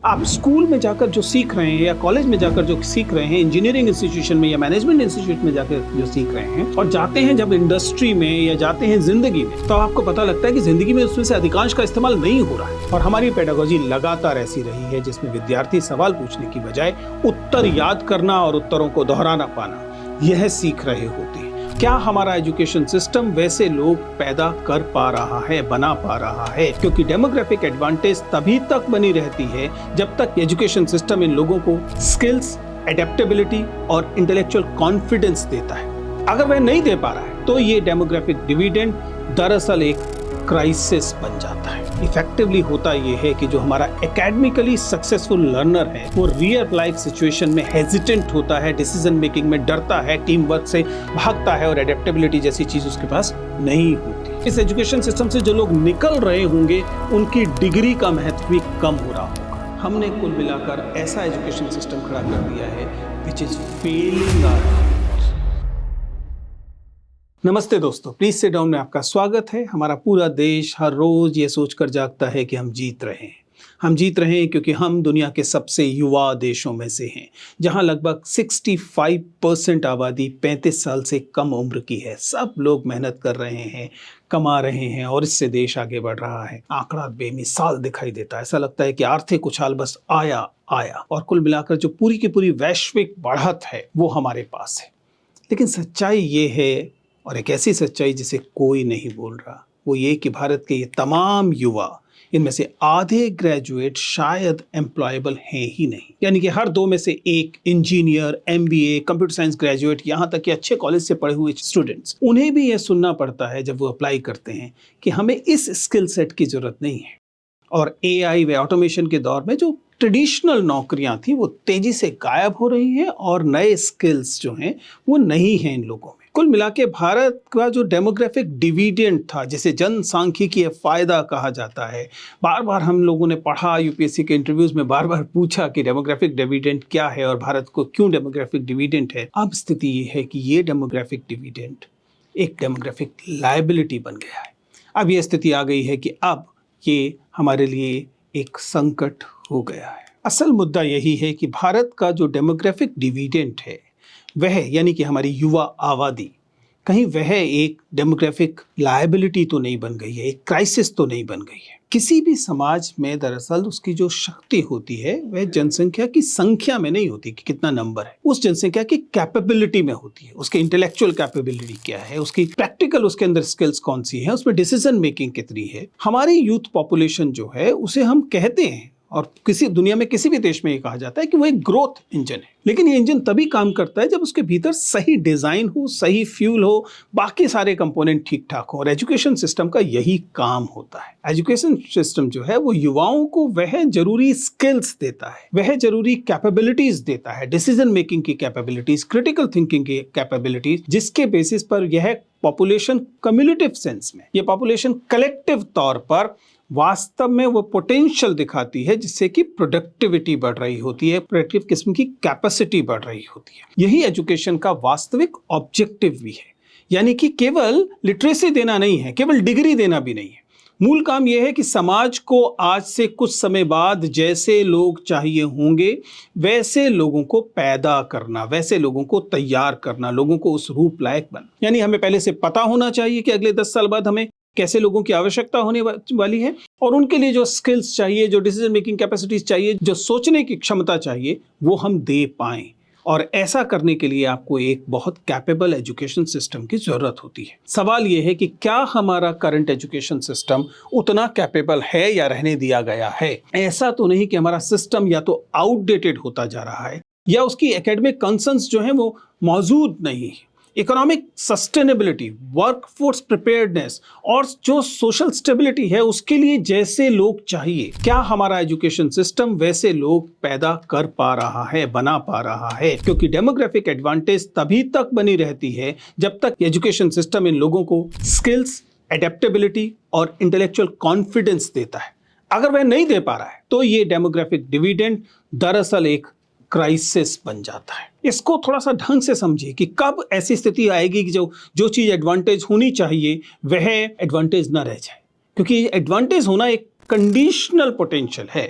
आप स्कूल में जाकर जो सीख रहे हैं या कॉलेज में जाकर जो सीख रहे हैं, इंजीनियरिंग इंस्टीट्यूशन में या मैनेजमेंट इंस्टीट्यूट में जाकर जो सीख रहे हैं और जाते हैं जब इंडस्ट्री में या जाते हैं जिंदगी में, तो आपको पता लगता है कि जिंदगी में उसमें से अधिकांश का इस्तेमाल नहीं हो रहा है। और हमारी पेडागोजी लगातार ऐसी रही है जिसमें विद्यार्थी सवाल पूछने की बजाय उत्तर याद करना और उत्तरों को दोहराना पाना यह सीख रहे होते हैं। क्या हमारा एजुकेशन सिस्टम वैसे लोग पैदा कर पा रहा है, बना पा रहा है? क्योंकि डेमोग्राफिक एडवांटेज तभी तक बनी रहती है जब तक एजुकेशन सिस्टम इन लोगों को स्किल्स, एडेप्टेबिलिटी और इंटेलेक्चुअल कॉन्फिडेंस देता है। अगर वह नहीं दे पा रहा है तो ये डेमोग्राफिक डिविडेंड दरअसल एक क्राइसिस बन जाता है। इफेक्टिवली होता यह है कि जो हमारा एकेडमिकली सक्सेसफुल लर्नर है वो रियल लाइफ सिचुएशन में हेजिटेंट होता है, डिसीजन मेकिंग में डरता है, टीम वर्क से भागता है और एडेप्टेबिलिटी जैसी चीज उसके पास नहीं होती। इस एजुकेशन सिस्टम से जो लोग निकल रहे होंगे उनकी डिग्री का महत्व भी कम हो रहा होगा। हमने कुल मिलाकर ऐसा एजुकेशन सिस्टम खड़ा कर दिया है विच इज फेलिंग आवर। नमस्ते दोस्तों, प्लीज सिट डाउन में आपका स्वागत है। हमारा पूरा देश हर रोज ये सोचकर जागता है कि हम जीत रहे हैं। हम जीत रहे हैं क्योंकि हम दुनिया के सबसे युवा देशों में से हैं, जहां लगभग 65% आबादी 35 साल से कम उम्र की है। सब लोग मेहनत कर रहे हैं, कमा रहे हैं और इससे देश आगे बढ़ रहा है। आंकड़ा बेमिसाल दिखाई देता है। ऐसा लगता है कि आर्थिक उछाल बस आया और कुल मिलाकर जो पूरी की पूरी वैश्विक बढ़त है वो हमारे पास है। लेकिन सच्चाई ये है, और एक ऐसी सच्चाई जिसे कोई नहीं बोल रहा, वो ये कि भारत के ये तमाम युवा, इनमें से आधे ग्रेजुएट शायद एम्प्लॉयबल हैं ही नहीं। यानी कि हर 2 में से एक engineer, MBA, computer science graduate, यहाँ तक कि अच्छे कॉलेज से पढ़े हुए स्टूडेंट्स, उन्हें भी ये सुनना पड़ता है जब वो अप्लाई करते हैं कि हमें इस स्किल सेट की जरूरत नहीं है। और AI व ऑटोमेशन के दौर में जो ट्रेडिशनल नौकरियां थी वो तेजी से गायब हो रही हैं और नए स्किल्स जो हैं वो नहीं हैं इन लोगों में। कुल मिला के भारत का जो डेमोग्राफिक डिविडेंड था, जिसे जनसांख्यिकीय फायदा कहा जाता है, बार बार हम लोगों ने पढ़ा, यूपीएससी के इंटरव्यूज में बार बार पूछा कि डेमोग्राफिक डिविडेंड क्या है और भारत को क्यों डेमोग्राफिक डिविडेंड है। अब स्थिति ये है कि ये डेमोग्राफिक डिविडेंड एक डेमोग्राफिक लायबिलिटी बन गया है। अब ये स्थिति आ गई है कि अब ये हमारे लिए एक संकट हो गया है। असल मुद्दा यही है कि भारत का जो डेमोग्राफिक डिविडेंड है वह, यानी कि हमारी युवा आबादी, कहीं वह एक डेमोग्राफिक लायबिलिटी तो नहीं बन गई है, एक क्राइसिस तो नहीं बन गई है। किसी भी समाज में दरअसल उसकी जो शक्ति होती है वह जनसंख्या की संख्या में नहीं होती कि कितना नंबर है, उस जनसंख्या की कैपेबिलिटी में होती है। उसके इंटेलेक्चुअल कैपेबिलिटी क्या है, उसकी प्रैक्टिकल, उसके अंदर स्किल्स कौन सी है, उसमें डिसीजन मेकिंग कितनी है। हमारी यूथ पॉपुलेशन जो है उसे हम कहते हैं, और किसी दुनिया में किसी भी देश में ये कहा जाता है कि वो एक ग्रोथ इंजन है। लेकिन ये इंजन तभी काम करता है जब उसके भीतर सही डिजाइन हो, सही फ्यूल हो, बाकी सारे कंपोनेंट ठीक ठाक हो। और एजुकेशन सिस्टम का यही काम होता है। एजुकेशन सिस्टम जो है वो युवाओं को वह जरूरी स्किल्स देता है, वह जरूरी कैपेबिलिटीज देता है, डिसीजन मेकिंग की कैपेबिलिटीज, क्रिटिकल थिंकिंग की कैपेबिलिटीज, जिसके बेसिस पर यह पॉपुलेशन कम्युनिटिव सेंस में, यह पॉपुलेशन कलेक्टिव तौर पर वास्तव में वो पोटेंशियल दिखाती है जिससे कि प्रोडक्टिविटी बढ़ रही होती है, प्रोडक्टिव किस्म की कैपेसिटी बढ़ रही होती है। यही एजुकेशन का वास्तविक ऑब्जेक्टिव भी है। यानी कि केवल लिटरेसी देना नहीं है, केवल डिग्री देना भी नहीं है। मूल काम यह है कि समाज को आज से कुछ समय बाद जैसे लोग चाहिए होंगे वैसे लोगों को पैदा करना, वैसे लोगों को तैयार करना, लोगों को उस रूप लायक बनना। यानी हमें पहले से पता होना चाहिए कि अगले 10 साल बाद हमें कैसे लोगों की आवश्यकता होने वाली है, और उनके लिए जो स्किल्स चाहिए, जो डिसीजन मेकिंग कैपेसिटीज चाहिए, जो सोचने की क्षमता चाहिए, वो हम दे पाएं। और ऐसा करने के लिए आपको एक बहुत कैपेबल एजुकेशन सिस्टम की जरूरत होती है। सवाल यह है कि क्या हमारा करंट एजुकेशन सिस्टम उतना कैपेबल है या रहने दिया गया है। ऐसा तो नहीं कि हमारा सिस्टम या तो आउटडेटेड होता जा रहा है या उसकी एकेडमिक कंसर्न्स जो है वो मौजूद नहीं है। इकोनॉमिक सस्टेनेबिलिटी, वर्कफोर्स प्रिपेयर्डनेस और जो सोशल स्टेबिलिटी है उसके लिए जैसे लोग चाहिए, क्या हमारा एजुकेशन सिस्टम वैसे लोग पैदा कर पा रहा है, बना पा रहा है? क्योंकि डेमोग्राफिक एडवांटेज तभी तक बनी रहती है जब तक एजुकेशन सिस्टम इन लोगों को स्किल्स, एडेप्टेबिलिटी और इंटेलेक्चुअल कॉन्फिडेंस देता है। अगर वह नहीं दे पा रहा है तो ये डेमोग्राफिक डिविडेंड दरअसल एक क्राइसिस बन जाता है। इसको थोड़ा सा ढंग से समझिए कि कब ऐसी स्थिति आएगी कि जो चीज एडवांटेज होनी चाहिए वह एडवांटेज ना रह जाए। क्योंकि एडवांटेज होना एक कंडीशनल पोटेंशियल है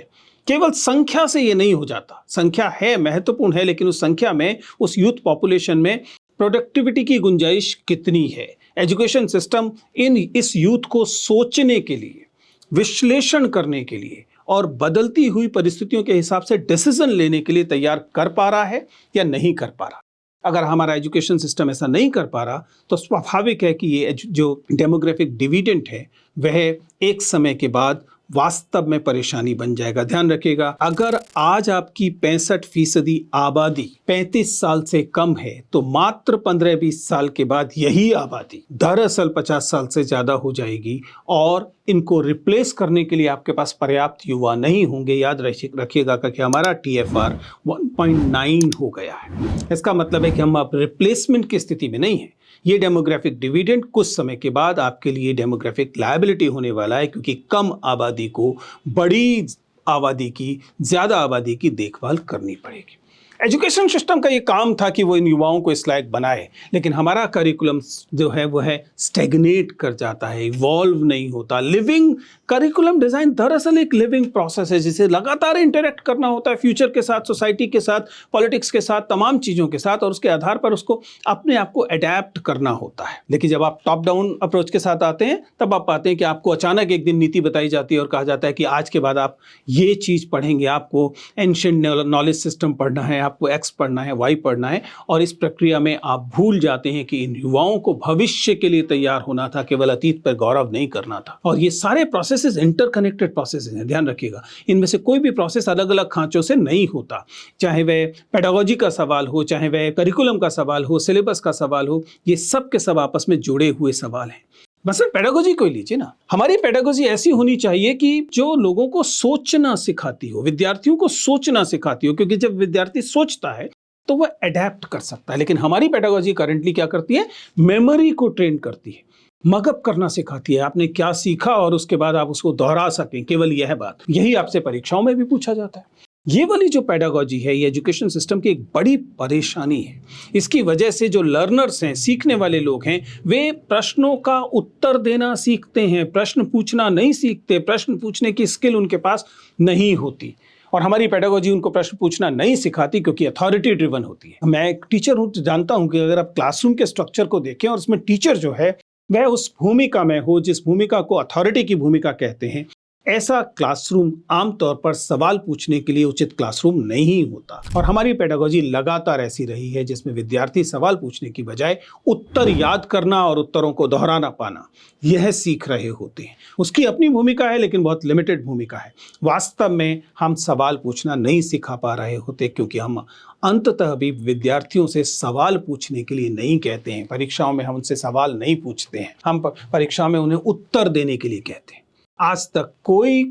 केवल संख्या से ये नहीं हो जाता। संख्या है, महत्वपूर्ण है, लेकिन उस संख्या में, उस यूथ पॉपुलेशन में प्रोडक्टिविटी की गुंजाइश कितनी है। एजुकेशन सिस्टम इस यूथ को सोचने के लिए, विश्लेषण करने के लिए और बदलती हुई परिस्थितियों के हिसाब से डिसीजन लेने के लिए तैयार कर पा रहा है या नहीं कर पा रहा। अगर हमारा एजुकेशन सिस्टम ऐसा नहीं कर पा रहा तो स्वाभाविक है कि ये जो डेमोग्राफिक डिविडेंड है वह एक समय के बाद वास्तव में परेशानी बन जाएगा। ध्यान रखिएगा, अगर आज आपकी 65% आबादी 35 साल से कम है तो मात्र 15-20 साल के बाद यही आबादी दरअसल 50 साल से ज्यादा हो जाएगी और इनको रिप्लेस करने के लिए आपके पास पर्याप्त युवा नहीं होंगे। याद रखिएगा कि हमारा TFR 1.9 हो गया है। इसका मतलब है कि हम अब रिप्लेसमेंट की स्थिति में नहीं है। ये डेमोग्राफिक डिविडेंड कुछ समय के बाद आपके लिए डेमोग्राफिक लायबिलिटी होने वाला है, क्योंकि कम आबादी को बड़ी आबादी की, ज्यादा आबादी की देखभाल करनी पड़ेगी। एजुकेशन सिस्टम का ये काम था कि वो इन युवाओं को इस लायक बनाए, लेकिन हमारा करिकुलम जो है वो है स्टेगनेट कर जाता है, इवॉल्व नहीं होता। लिविंग करिकुलम डिजाइन दरअसल एक लिविंग प्रोसेस है, जिसे लगातार इंटरेक्ट करना होता है फ्यूचर के साथ, सोसाइटी के साथ, पॉलिटिक्स के साथ, तमाम चीज़ों के साथ, और उसके आधार पर उसको अपने आप को अडेप्ट करना होता है। लेकिन जब आप टॉप डाउन अप्रोच के साथ आते हैं तब आप पाते हैं कि आपको अचानक एक दिन नीति बताई जाती है और कहा जाता है कि आज के बाद आप ये चीज़ पढ़ेंगे, आपको एंशिएंट नॉलेज सिस्टम पढ़ना है, आपको X पढ़ना है, Y पढ़ना है, और इस प्रक्रिया में आप भूल जाते हैं कि इन युवाओं को भविष्य के लिए तैयार होना था, केवल अतीत पर गौरव नहीं करना था। और ये सारे प्रोसेसेस इंटरकनेक्टेड प्रोसेसेस हैं, ध्यान रखिएगा। इनमें से कोई भी प्रोसेस अलग अलग खांचों से नहीं होता, चाहे वह पेडागोजी का सवाल हो, चाहे वह करिकुलम का सवाल हो, सिलेबस का सवाल हो, ये सब के सब आपस में जुड़े हुए सवाल हैं। बस पेडागोजी को लीजिए ना, हमारी पेडागोजी ऐसी होनी चाहिए कि जो लोगों को सोचना सिखाती हो, विद्यार्थियों को सोचना सिखाती हो, क्योंकि जब विद्यार्थी सोचता है तो वह अडेप्ट कर सकता है। लेकिन हमारी पेडागोजी करंटली क्या करती है, मेमोरी को ट्रेन करती है, मगअप करना सिखाती है, आपने क्या सीखा और उसके बाद आप उसको दोहरा सकें, केवल यह बात। यही आपसे परीक्षाओं में भी पूछा जाता है। ये वाली जो पेडागोजी है, ये एजुकेशन सिस्टम की एक बड़ी परेशानी है। इसकी वजह से जो लर्नर्स हैं, सीखने वाले लोग हैं, वे प्रश्नों का उत्तर देना सीखते हैं, प्रश्न पूछना नहीं सीखते, प्रश्न पूछने की स्किल उनके पास नहीं होती। और हमारी पेडागोजी उनको प्रश्न पूछना नहीं सिखाती, क्योंकि अथॉरिटी ड्रिवन होती है। मैं एक टीचर हूँ तो जानता हूँ कि अगर आप क्लासरूम के स्ट्रक्चर को देखें और उसमें टीचर जो है वह उस भूमिका में हो जिस भूमिका को अथॉरिटी की भूमिका कहते हैं, ऐसा क्लासरूम आमतौर पर सवाल पूछने के लिए उचित क्लासरूम नहीं होता। और हमारी पेडागोजी लगातार ऐसी रही है जिसमें विद्यार्थी सवाल पूछने की बजाय उत्तर याद करना और उत्तरों को दोहराना पाना यह सीख रहे होते हैं। उसकी अपनी भूमिका है, लेकिन बहुत लिमिटेड भूमिका है। वास्तव में हम सवाल पूछना नहीं सिखा पा रहे होते, क्योंकि हम अंततः भी विद्यार्थियों से सवाल पूछने के लिए नहीं कहते हैं। परीक्षाओं में हम उनसे सवाल नहीं पूछते हैं, हम परीक्षा में उन्हें उत्तर देने के लिए कहते हैं। आज तक कोई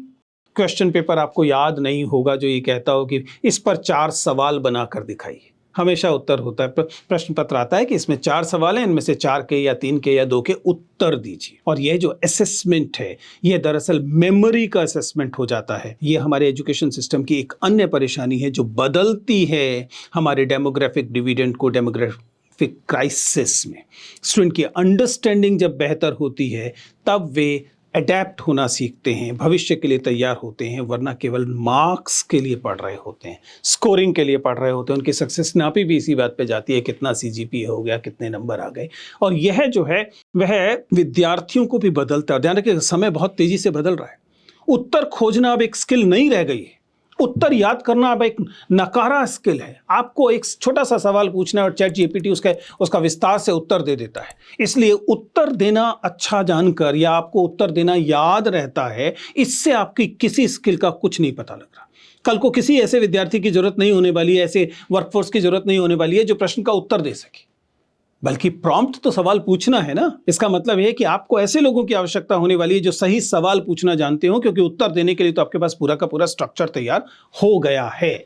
क्वेश्चन पेपर आपको याद नहीं होगा जो ये कहता हो कि इस पर 4 सवाल बनाकर दिखाइए। हमेशा उत्तर होता है, प्रश्न पत्र आता है कि इसमें 4 सवाल हैं, इनमें से 4 के या 3 के या 2 के उत्तर दीजिए। और यह जो असेसमेंट है, यह दरअसल मेमोरी का असेसमेंट हो जाता है। ये हमारे एजुकेशन सिस्टम की एक अन्य परेशानी है जो बदलती है हमारे डेमोग्राफिक डिविडेंड को डेमोग्राफिक क्राइसिस में। स्टूडेंट की अंडरस्टैंडिंग जब बेहतर होती है तब वे अडेप्ट होना सीखते हैं, भविष्य के लिए तैयार होते हैं, वरना केवल मार्क्स के लिए पढ़ रहे होते हैं, स्कोरिंग के लिए पढ़ रहे होते हैं। उनकी सक्सेस नापी भी इसी बात पे जाती है, कितना CGPA हो गया, कितने नंबर आ गए। और यह जो है वह विद्यार्थियों को भी बदलता है। ध्यान रखिए, समय बहुत तेजी से बदल रहा है। उत्तर खोजना अब एक स्किल नहीं रह गई है, उत्तर याद करना अब एक नकारा स्किल है। आपको एक छोटा सा सवाल पूछना है और ChatGPT उसका विस्तार से उत्तर दे देता है। इसलिए उत्तर देना अच्छा जानकर या आपको उत्तर देना याद रहता है, इससे आपकी किसी स्किल का कुछ नहीं पता लग रहा। कल को किसी ऐसे विद्यार्थी की जरूरत नहीं होने वाली है, ऐसे वर्कफोर्स की जरूरत नहीं होने वाली है जो प्रश्न का उत्तर दे सके, बल्कि प्रॉम्प्ट तो सवाल पूछना है ना। इसका मतलब है कि आपको ऐसे लोगों की आवश्यकता होने वाली है जो सही सवाल पूछना जानते हो, क्योंकि उत्तर देने के लिए तो आपके पास पूरा का पूरा स्ट्रक्चर तैयार हो गया है।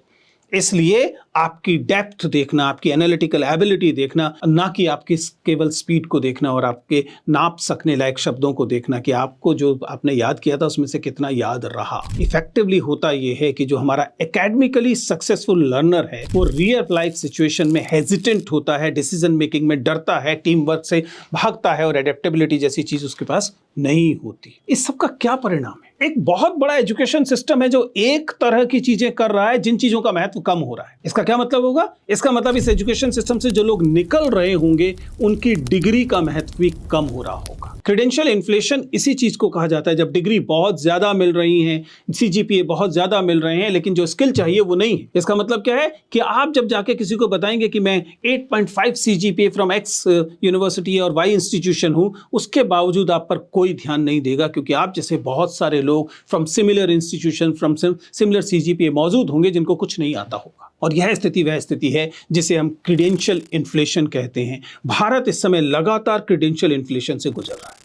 इसलिए आपकी डेप्थ देखना, आपकी एनालिटिकल एबिलिटी देखना, ना कि आपकी केवल स्पीड को देखना और आपके नाप सकने लायक शब्दों को देखना कि आपको जो आपने याद किया था उसमें से कितना याद रहा। इफेक्टिवली होता यह है कि जो हमारा एकेडमिकली सक्सेसफुल लर्नर है वो रियल लाइफ सिचुएशन में हेजिटेंट होता है, डिसीजन मेकिंग में डरता है, टीम वर्क से भागता है और एडेप्टेबिलिटी जैसी चीज उसके पास नहीं होती। इस सब का क्या परिणाम है? एक बहुत बड़ा एजुकेशन सिस्टम है जो एक तरह की चीजें कर रहा है जिन चीजों का महत्व कम हो रहा है। इसका क्या मतलब होगा? इसका मतलब इस एजुकेशन सिस्टम से जो लोग निकल रहे होंगे उनकी डिग्री का महत्व भी कम हो रहा होगा। क्रेडेंशियल इन्फ्लेशन इसी चीज को कहा जाता है, जब डिग्री बहुत ज्यादा मिल रही है, सीजीपीए बहुत ज्यादा मिल रहे हैं, लेकिन जो स्किल चाहिए वो नहीं है। इसका मतलब क्या है कि आप जब जाके किसी को बताएंगे कि मैं 8.5 सीजीपीए फ्रॉम एक्स यूनिवर्सिटी और वाई इंस्टीट्यूशन हूं, उसके बावजूद आप पर कोई ध्यान नहीं देगा, क्योंकि आप जैसे बहुत सारे लोग from similar institution from similar CGPA मौजूद होंगे जिनको कुछ नहीं आता होगा। और यह स्थिति वह स्थिति है जिसे हम क्रेडेंशियल इन्फ्लेशन कहते हैं। भारत इस समय लगातार क्रेडेंशियल इन्फ्लेशन से गुजर रहा है।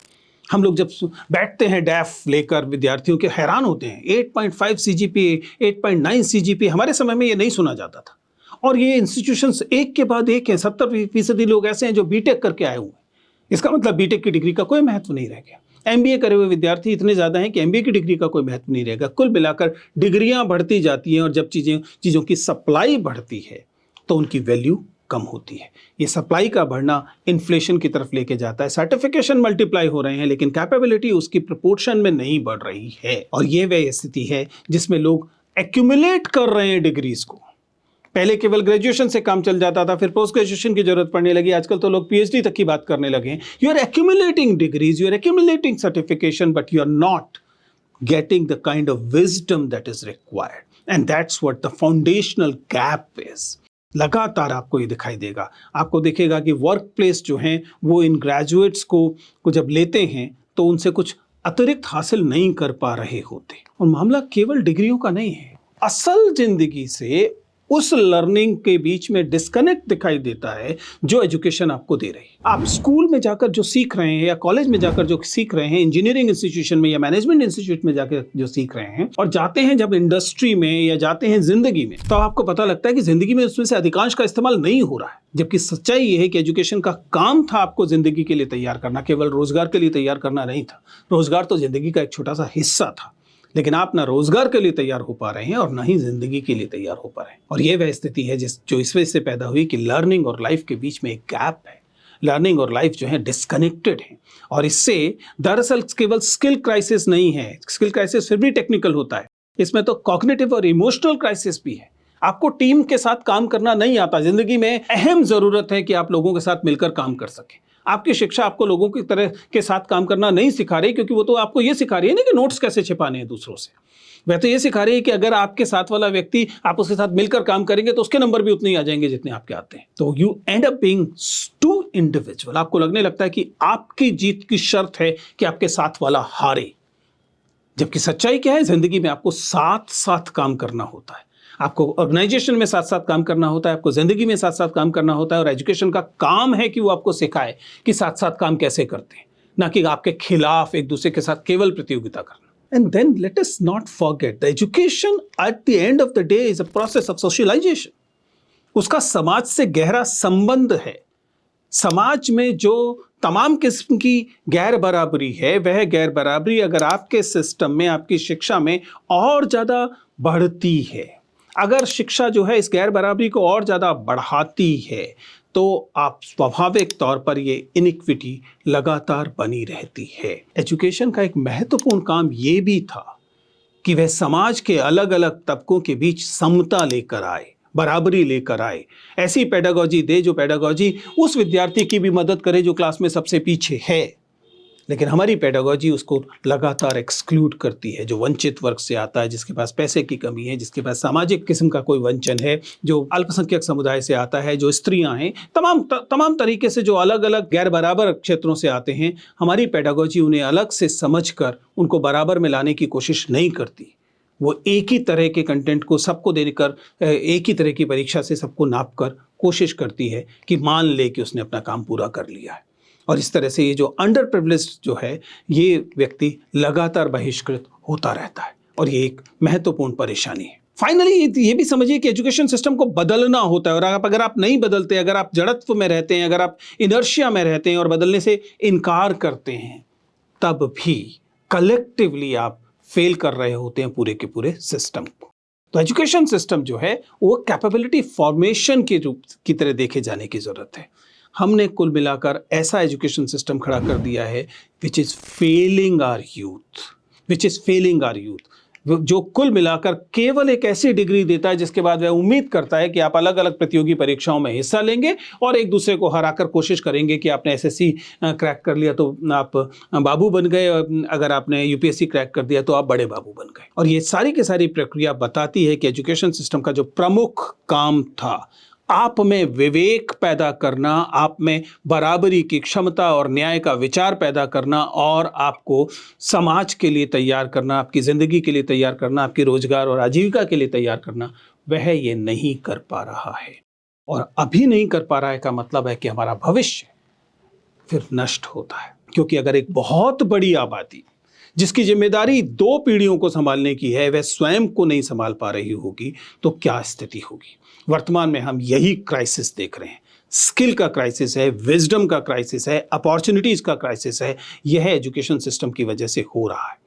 हम लोग जब बैठते हैं डैफ लेकर विद्यार्थियों के, हैरान होते हैं। 8.5 सीजीपीए, 8.9 सीजीपीए, हमारे समय में ये नहीं सुना जाता था। और ये इंस्टीट्यूशंस एक के बाद एक हैं। 70% लोग ऐसे हैं जो बीटेक करके आए हुए हैं। इसका मतलब बीटेक की डिग्री का कोई महत्व नहीं रह गया। एमबीए करे हुए विद्यार्थी इतने ज़्यादा हैं कि एमबीए की डिग्री का कोई महत्व नहीं रहेगा। कुल मिलाकर डिग्रियां बढ़ती जाती हैं, और जब चीज़ों की सप्लाई बढ़ती है तो उनकी वैल्यू कम होती है। ये सप्लाई का बढ़ना इन्फ्लेशन की तरफ लेके जाता है। सर्टिफिकेशन मल्टीप्लाई हो रहे हैं, लेकिन कैपेबिलिटी उसकी प्रोपोर्शन में नहीं बढ़ रही है। और ये वह स्थिति है जिसमें लोग एक्यूमुलेट कर रहे हैं डिग्रीज को। पहले केवल ग्रेजुएशन से काम चल जाता था, फिर पोस्ट ग्रेजुएशन की जरूरत पड़ने लगी। आजकल तो लोग पीएचडी तक की बात करने लगे हैं। You are accumulating degrees, you are accumulating certification, but you are not getting the kind of wisdom that is required, and that's what the foundational gap is. लगातार आपको ये दिखाई देगा। आपको दिखेगा कि वर्क प्लेस जो हैं वो इन ग्रेजुएट्स को जब लेते हैं तो उनसे कुछ अतिरिक्त हासिल नहीं कर पा रहे होते। और मामला केवल डिग्रियों का नहीं है, असल जिंदगी से उस लर्निंग के बीच में डिस्कनेक्ट दिखाई देता है जो एजुकेशन आपको दे रही है। आप स्कूल में जाकर जो सीख रहे हैं या कॉलेज में जाकर जो सीख रहे हैं, इंजीनियरिंग इंस्टीट्यूशन में या मैनेजमेंट इंस्टीट्यूट में जाकर जो सीख रहे हैं, और जाते हैं जब इंडस्ट्री में या जाते हैं जिंदगी में, तो आपको पता लगता है कि जिंदगी में उसमें से अधिकांश का इस्तेमाल नहीं हो रहा है। जबकि सच्चाई ये है कि एजुकेशन का काम था आपको जिंदगी के लिए तैयार करना, केवल रोजगार के लिए तैयार करना नहीं था। रोजगार तो जिंदगी का एक छोटा सा हिस्सा था, लेकिन आप ना रोजगार के लिए तैयार हो पा रहे हैं और ना ही जिंदगी के लिए तैयार हो पा रहे हैं। और ये वह स्थिति है जो इस वजह से पैदा हुई कि लर्निंग और लाइफ के बीच में एक गैप है। लर्निंग और लाइफ जो है डिस्कनेक्टेड है, और इससे दरअसल केवल स्किल क्राइसिस नहीं है। स्किल क्राइसिस फिर भी टेक्निकल होता है, इसमें तो कॉग्निटिव और इमोशनल क्राइसिस भी है। आपको टीम के साथ काम करना नहीं आता। जिंदगी में अहम जरूरत है कि आप लोगों के साथ मिलकर काम कर सकें। आपकी शिक्षा आपको लोगों की तरह के साथ काम करना नहीं सिखा रही, क्योंकि वो तो आपको ये सिखा रही है ना कि नोट्स कैसे छिपाने हैं दूसरों से। वह तो ये सिखा रही है कि अगर आपके साथ वाला व्यक्ति, आप उसके साथ मिलकर काम करेंगे तो उसके नंबर भी उतने ही आ जाएंगे जितने आपके आते हैं। तो you end up being too individual. आपको लगने लगता है कि आपकी जीत की शर्त है कि आपके साथ वाला हारे, जबकि सच्चाई क्या है? जिंदगी में आपको साथ साथ काम करना होता है। आपको ऑर्गेनाइजेशन में साथ साथ काम करना होता है, आपको जिंदगी में साथ साथ काम करना होता है। और एजुकेशन का काम है कि वो आपको सिखाए कि साथ साथ काम कैसे करते हैं, ना कि आपके खिलाफ एक दूसरे के साथ केवल प्रतियोगिता करना। And then let us not forget the education at the end of the day is a process of socialization. उसका समाज से गहरा संबंध है। समाज में जो तमाम किस्म की गैर बराबरी है, वह गैर बराबरी अगर आपके सिस्टम में, आपकी शिक्षा में और ज़्यादा बढ़ती है, अगर शिक्षा जो है इस गैर बराबरी को और ज़्यादा बढ़ाती है, तो आप स्वाभाविक तौर पर ये इनइक्विटी लगातार बनी रहती है। एजुकेशन का एक महत्वपूर्ण काम ये भी था कि वह समाज के अलग अलग तबकों के बीच समता लेकर आए, बराबरी लेकर आए। ऐसी पेडागॉजी दे जो पेडागॉजी उस विद्यार्थी की भी मदद करे जो क्लास में सबसे पीछे है। लेकिन हमारी पेडागॉजी उसको लगातार एक्सक्लूड करती है, जो वंचित वर्ग से आता है, जिसके पास पैसे की कमी है, जिसके पास सामाजिक किस्म का कोई वंचन है, जो अल्पसंख्यक समुदाय से आता है, जो स्त्रियां हैं, तमाम तरीके से जो अलग अलग गैर बराबर क्षेत्रों से आते हैं। हमारी पेडागॉजी उन्हें अलग से समझकर उनको बराबर में लाने की कोशिश नहीं करती। वो एक ही तरह के कंटेंट को सबको देकर, एक ही तरह की परीक्षा से सबको नाप कर कोशिश करती है कि मान ले कि उसने अपना काम पूरा कर लिया है। और इस तरह से ये जो अंडर प्रिविलेज्ड जो है, ये व्यक्ति लगातार बहिष्कृत होता रहता है, और ये एक महत्वपूर्ण परेशानी है। फाइनली ये भी समझिए कि एजुकेशन सिस्टम को बदलना होता है, और अगर आप नहीं बदलते, अगर आप जड़त्व में रहते हैं, अगर आप इनर्शिया में रहते हैं और बदलने से इनकार करते हैं, तब भी कलेक्टिवली आप फेल कर रहे होते हैं पूरे के पूरे सिस्टम को। तो एजुकेशन सिस्टम जो है वो कैपेबिलिटी फॉर्मेशन के रूप की तरह देखे जाने की जरूरत है। हमने कुल मिलाकर ऐसा एजुकेशन सिस्टम खड़ा कर दिया है which is failing our youth, which is failing our youth, जो कुल मिलाकर केवल एक ऐसी डिग्री देता है जिसके बाद वह उम्मीद करता है कि आप अलग अलग प्रतियोगी परीक्षाओं में हिस्सा लेंगे और एक दूसरे को हराकर कोशिश करेंगे कि आपने एसएससी क्रैक कर लिया तो आप बाबू बन गए, अगर आपने यूपीएससी क्रैक कर दिया तो आप बड़े बाबू बन गए। और ये सारी की सारी प्रक्रिया बताती है कि एजुकेशन सिस्टम का जो प्रमुख काम था, आप में विवेक पैदा करना, आप में बराबरी की क्षमता और न्याय का विचार पैदा करना और आपको समाज के लिए तैयार करना, आपकी ज़िंदगी के लिए तैयार करना, आपकी रोजगार और आजीविका के लिए तैयार करना, वह ये नहीं कर पा रहा है। और अभी नहीं कर पा रहा है का मतलब है कि हमारा भविष्य फिर नष्ट होता है। क्योंकि अगर एक बहुत बड़ी आबादी जिसकी जिम्मेदारी 2 पीढ़ियों को संभालने की है, वह स्वयं को नहीं संभाल पा रही होगी तो क्या स्थिति होगी। वर्तमान में हम यही क्राइसिस देख रहे हैं। स्किल का क्राइसिस है, विजडम का क्राइसिस है, अपॉर्चुनिटीज का क्राइसिस है। यह एजुकेशन सिस्टम की वजह से हो रहा है।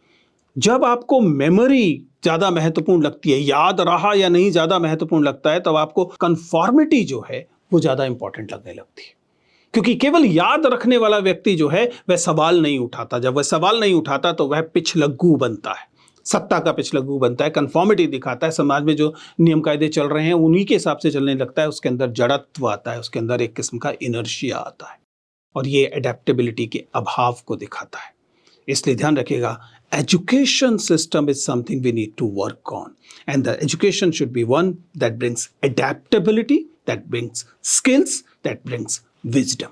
जब आपको मेमोरी ज़्यादा महत्वपूर्ण लगती है, याद रहा या नहीं ज़्यादा महत्वपूर्ण लगता है, तब आपको कन्फॉर्मिटी जो है वो ज़्यादा इंपॉर्टेंट लगने लगती है। क्योंकि केवल याद रखने वाला व्यक्ति जो है वह सवाल नहीं उठाता। जब वह सवाल नहीं उठाता तो वह पिछलग्गू बनता है, सत्ता का पिछलग्गू बनता है, कन्फॉर्मिटी दिखाता है, समाज में जो नियम कायदे चल रहे हैं उन्हीं के हिसाब से चलने लगता है। उसके अंदर जड़त्व आता है, उसके अंदर एक किस्म का इनर्शिया आता है और ये एडेप्टेबिलिटी के अभाव को दिखाता है। इसलिए ध्यान रखिएगा, education system is something we need to work on and the education should be one that brings adaptability, that brings skills, that brings wisdom.